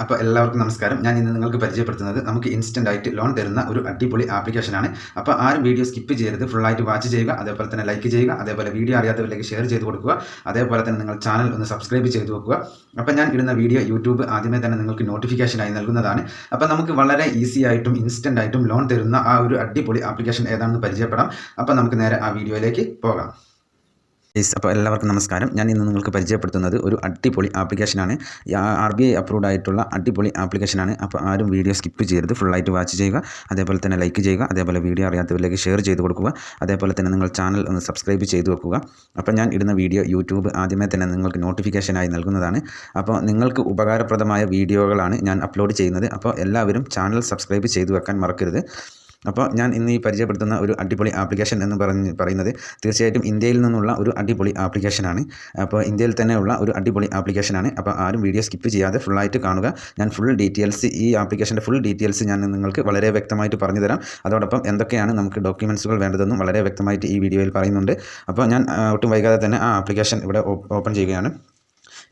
അപ്പോൾ എല്ലാവർക്കും നമസ്കാരം. ഞാൻ ഇന്ന് നിങ്ങൾക്ക് പരിചയപ്പെടുത്തുന്നത് നമുക്ക് ഇൻസ്റ്റൻ്റ് ആയിട്ട് ലോൺ തരുന്ന ഒരു അടിപൊളി ആപ്ലിക്കേഷനാണ്. അപ്പോൾ ആരും വീഡിയോ സ്കിപ്പ് ചെയ്യരുത്, ഫുള്ളായിട്ട് വാച്ച് ചെയ്യുക, അതേപോലെ തന്നെ ലൈക്ക് ചെയ്യുക, അതേപോലെ വീഡിയോ അറിയാത്തവരിലേക്ക് ഷെയർ ചെയ്ത് കൊടുക്കുക, അതേപോലെ തന്നെ നിങ്ങൾ ചാനൽ ഒന്ന് സബ്സ്ക്രൈബ് ചെയ്ത് വെക്കുക. അപ്പോൾ ഞാൻ ഇടുന്ന വീഡിയോ യൂട്യൂബ് ആദ്യമേ തന്നെ നിങ്ങൾക്ക് നോട്ടിഫിക്കേഷനായി നൽകുന്നതാണ്. അപ്പോൾ നമുക്ക് വളരെ ഈസി ആയിട്ടും ഇൻസ്റ്റൻ്റ് ആയിട്ടും ലോൺ തരുന്ന ആ ഒരു അടിപൊളി ആപ്ലിക്കേഷൻ ഏതാണെന്ന് പരിചയപ്പെടാം. അപ്പോൾ നമുക്ക് നേരെ ആ വീഡിയോയിലേക്ക് പോകാം. അപ്പോൾ എല്ലാവർക്കും നമസ്കാരം. ഞാൻ ഇന്ന് നിങ്ങൾക്ക് പരിചയപ്പെടുത്തുന്നത് ഒരു അടിപൊളി ആപ്ലിക്കേഷനാണ്. RBI അപ്രൂവ്ഡ് ആയിട്ടുള്ള അടിപൊളി ആപ്ലിക്കേഷനാണ്. അപ്പോൾ ആരും വീഡിയോ സ്കിപ്പ് ചെയ്യരുത്, ഫുള്ളായിട്ട് വാച്ച് ചെയ്യുക, അതേപോലെ തന്നെ ലൈക്ക് ചെയ്യുക, അതേപോലെ വീഡിയോ അറിയാത്തവരിലേക്ക് ഷെയർ ചെയ്ത് കൊടുക്കുക, അതേപോലെ തന്നെ നിങ്ങൾ ചാനൽ ഒന്ന് സബ്സ്ക്രൈബ് ചെയ്ത് വെക്കുക. അപ്പോൾ ഞാൻ ഇടുന്ന വീഡിയോ യൂട്യൂബ് ആദ്യമേ തന്നെ നിങ്ങൾക്ക് നോട്ടിഫിക്കേഷനായി നൽകുന്നതാണ്. അപ്പോൾ നിങ്ങൾക്ക് ഉപകാരപ്രദമായ വീഡിയോകളാണ് ഞാൻ അപ്ലോഡ് ചെയ്യുന്നത്. അപ്പോൾ എല്ലാവരും ചാനൽ സബ്സ്ക്രൈബ് ചെയ്ത് വെക്കാൻ മറക്കരുത്. അപ്പോൾ ഞാൻ ഇന്ന് ഈ പരിചയപ്പെടുത്തുന്ന ഒരു അടിപൊളി ആപ്ലിക്കേഷൻ എന്ന് പറയുന്നത് തീർച്ചയായിട്ടും ഇന്ത്യയിൽ നിന്നുള്ള ഒരു അടിപൊളി ആപ്ലിക്കേഷനാണ്. അപ്പോൾ ഇന്ത്യയിൽ തന്നെയുള്ള ഒരു അടിപൊളി ആപ്ലിക്കേഷനാണ്. അപ്പോൾ ആരും വീഡിയോ സ്കിപ്പ് ചെയ്യാതെ ഫുള്ളായിട്ട് കാണുക. ഞാൻ ഫുൾ ഡീറ്റെയിൽസ്, ഈ ആപ്ലിക്കേഷൻ്റെ ഫുൾ ഡീറ്റെയിൽസ് ഞാൻ നിങ്ങൾക്ക് വളരെ വ്യക്തമായിട്ട് പറഞ്ഞു തരാം. അതോടൊപ്പം എന്തൊക്കെയാണ് നമുക്ക് ഡോക്യുമെൻറ്റ്സുകൾ വേണ്ടതെന്നും വളരെ വ്യക്തമായിട്ട് ഈ വീഡിയോയിൽ പറയുന്നുണ്ട്. അപ്പോൾ ഞാൻ ഒട്ടും വൈകാതെ തന്നെ ആ ആപ്ലിക്കേഷൻ ഇവിടെ ഓപ്പൺ ചെയ്യുകയാണ്.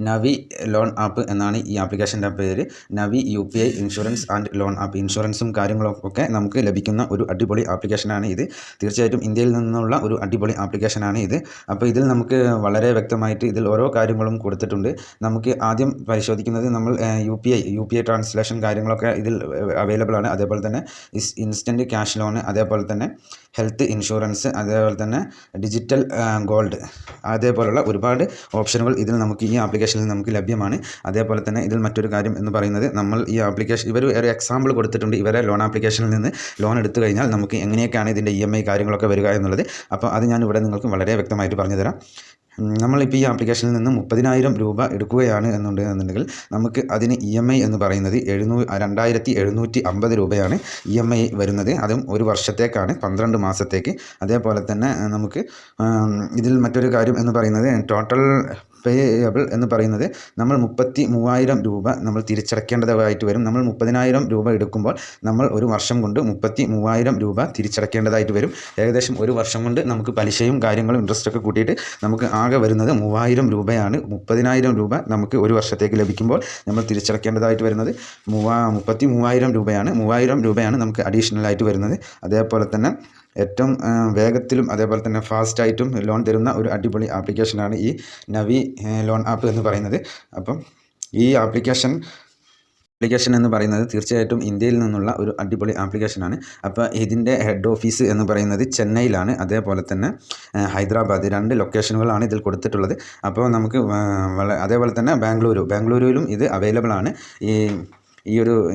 നവി ലോൺ ആപ്പ് എന്നാണ് ഈ ആപ്ലിക്കേഷൻ്റെ പേര്. Navi UPI insurance and lone app. ഇൻഷുറൻസും കാര്യങ്ങളൊക്കെ നമുക്ക് ലഭിക്കുന്ന ഒരു അടിപൊളി ആപ്ലിക്കേഷനാണ് ഇത്. തീർച്ചയായിട്ടും ഇന്ത്യയിൽ നിന്നുള്ള ഒരു അടിപൊളി ആപ്ലിക്കേഷനാണ് ഇത്. അപ്പോൾ ഇതിൽ നമുക്ക് വളരെ വ്യക്തമായിട്ട് ഇതിൽ ഓരോ കാര്യങ്ങളും കൊടുത്തിട്ടുണ്ട്. നമുക്ക് ആദ്യം പരിശോധിക്കുന്നത് നമ്മൾ UPI ട്രാൻസ്ലേഷൻ കാര്യങ്ങളൊക്കെ ഇതിൽ അവൈലബിൾ ആണ്. അതേപോലെ തന്നെ ഇൻസ്റ്റൻറ്റ് ക്യാഷ് ലോൺ, അതേപോലെ തന്നെ ഹെൽത്ത് ഇൻഷുറൻസ്, അതേപോലെ തന്നെ ഡിജിറ്റൽ ഗോൾഡ്, അതേപോലുള്ള ഒരുപാട് ഓപ്ഷനുകൾ ഇതിൽ നമുക്ക് ഈ ആപ്ലിക്കേഷനിൽ നമുക്ക് ലഭ്യമാണ്. അതേപോലെ തന്നെ ഇതിൽ മറ്റൊരു കാര്യം എന്ന് പറയുന്നത്, നമ്മൾ ഈ ആപ്ലിക്കേഷൻ ഇവർ ഒരു എക്സാമ്പിൾ കൊടുത്തിട്ടുണ്ട്. ഇവരെ ലോൺ ആപ്ലിക്കേഷനിൽ നിന്ന് ലോൺ എടുത്തു കഴിഞ്ഞാൽ നമുക്ക് എങ്ങനെയൊക്കെയാണ് ഇതിൻ്റെ EMI കാര്യങ്ങളൊക്കെ വരിക എന്നുള്ളത്. അപ്പോൾ അത് ഞാൻ ഇവിടെ നിങ്ങൾക്ക് വളരെ വ്യക്തമായിട്ട് പറഞ്ഞു തരാം. നമ്മളിപ്പോൾ ഈ ആപ്ലിക്കേഷനിൽ നിന്ന് 30,000 രൂപ എടുക്കുകയാണ് എന്നുണ്ടെങ്കിൽ നമുക്ക് അതിന് EMI എന്ന് പറയുന്നത് 2,750 രൂപയാണ് EMI വരുന്നത്. അതും ഒരു വർഷത്തേക്കാണ്, 12 മാസത്തേക്ക്. അതേപോലെ തന്നെ നമുക്ക് ഇതിൽ മറ്റൊരു കാര്യം എന്ന് പറയുന്നത് ടോട്ടൽ പേയബിൾ എന്ന് പറയുന്നത് നമ്മൾ 33,000 രൂപ നമ്മൾ തിരിച്ചടയ്ക്കേണ്ടതായിട്ട് വരും. നമ്മൾ 30,000 രൂപ എടുക്കുമ്പോൾ നമ്മൾ ഒരു വർഷം കൊണ്ട് 33,000 രൂപ തിരിച്ചടയ്ക്കേണ്ടതായിട്ട് വരും. ഏകദേശം ഒരു വർഷം കൊണ്ട് നമുക്ക് പലിശയും കാര്യങ്ങളും ഇൻട്രസ്റ്റൊക്കെ കൂട്ടിയിട്ട് നമുക്ക് ആകെ വരുന്നത് 3,000 രൂപയാണ്. 30,000 രൂപ നമുക്ക് ഒരു വർഷത്തേക്ക് ലഭിക്കുമ്പോൾ നമ്മൾ തിരിച്ചടയ്ക്കേണ്ടതായിട്ട് വരുന്നത് 33,000 രൂപയാണ്. 3,000 രൂപയാണ് നമുക്ക് അഡീഷണലായിട്ട് വരുന്നത്. അതേപോലെ തന്നെ ഏറ്റവും വേഗത്തിലും അതേപോലെ തന്നെ ഫാസ്റ്റായിട്ടും ലോൺ തരുന്ന ഒരു അടിപൊളി ആപ്ലിക്കേഷനാണ് ഈ നവി ലോൺ ആപ്പ് എന്ന് പറയുന്നത്. അപ്പം ഈ ആപ്ലിക്കേഷൻ എന്ന് പറയുന്നത് തീർച്ചയായിട്ടും ഇന്ത്യയിൽ നിന്നുള്ള ഒരു അടിപൊളി ആപ്ലിക്കേഷനാണ്. അപ്പോൾ ഇതിൻ്റെ ഹെഡ് ഓഫീസ് എന്ന് പറയുന്നത് ചെന്നൈയിലാണ്. അതേപോലെ തന്നെ ഹൈദരാബാദ്, 2 ലൊക്കേഷനുകളാണ് ഇതിൽ കൊടുത്തിട്ടുള്ളത്. അപ്പോൾ നമുക്ക് അതേപോലെ തന്നെ ബാംഗ്ലൂരിലും ഇത് അവൈലബിൾ ആണ്.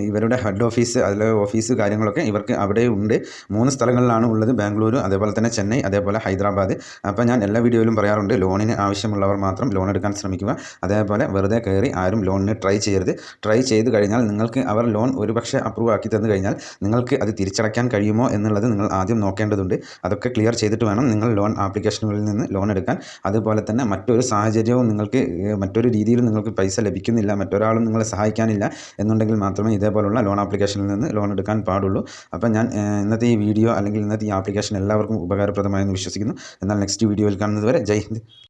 ഇവരുടെ ഹെഡ് ഓഫീസ്, അതിലെ ഓഫീസ് കാര്യങ്ങളൊക്കെ ഇവർക്ക് അവിടെ ഉണ്ട്. 3 സ്ഥലങ്ങളിലാണ് ഉള്ളത്, ബാംഗ്ലൂർ, അതേപോലെ തന്നെ ചെന്നൈ, അതേപോലെ ഹൈദരാബാദ്. അപ്പോൾ ഞാൻ എല്ലാ വീഡിയോയിലും പറയാറുണ്ട്, ലോണിന് ആവശ്യമുള്ളവർ മാത്രം ലോൺ എടുക്കാൻ ശ്രമിക്കുക. അതേപോലെ വെറുതെ കയറി ആരും ലോണിന് ട്രൈ ചെയ്യരുത്. ട്രൈ ചെയ്ത് കഴിഞ്ഞാൽ നിങ്ങൾക്ക് അവർ ലോൺ ഒരുപക്ഷെ അപ്രൂവ് ആക്കി തന്നു കഴിഞ്ഞാൽ നിങ്ങൾക്ക് അത് തിരിച്ചടയ്ക്കാൻ കഴിയുമോ എന്നുള്ളത് നിങ്ങൾ ആദ്യം നോക്കേണ്ടതുണ്ട്. അതൊക്കെ ക്ലിയർ ചെയ്തിട്ട് വേണം നിങ്ങൾ ലോൺ ആപ്ലിക്കേഷനുകളിൽ നിന്ന് ലോൺ എടുക്കാൻ. അതുപോലെ തന്നെ മറ്റൊരു സാഹചര്യവും നിങ്ങൾക്ക് മറ്റൊരു രീതിയിലും നിങ്ങൾക്ക് പൈസ ലഭിക്കുന്നില്ല, മറ്റൊരാളും നിങ്ങളെ സഹായിക്കാനില്ല എന്നുണ്ടെങ്കിൽ മാത്രമേ ഇതേപോലുള്ള ലോൺ ആപ്ലിക്കേഷനിൽ നിന്ന് ലോൺ എടുക്കാൻ പാടുള്ളൂ. അപ്പോൾ ഞാൻ ഇന്നത്തെ ഈ വീഡിയോ അല്ലെങ്കിൽ ഇന്നത്തെ ഈ ആപ്ലിക്കേഷൻ എല്ലാവർക്കും ഉപകാരപ്രദമായെന്ന് വിശ്വസിക്കുന്നു. എന്നാൽ നെക്സ്റ്റ് വീഡിയോയിൽ കാണുന്നത് വരെ ജയ് ഹിന്ദ്.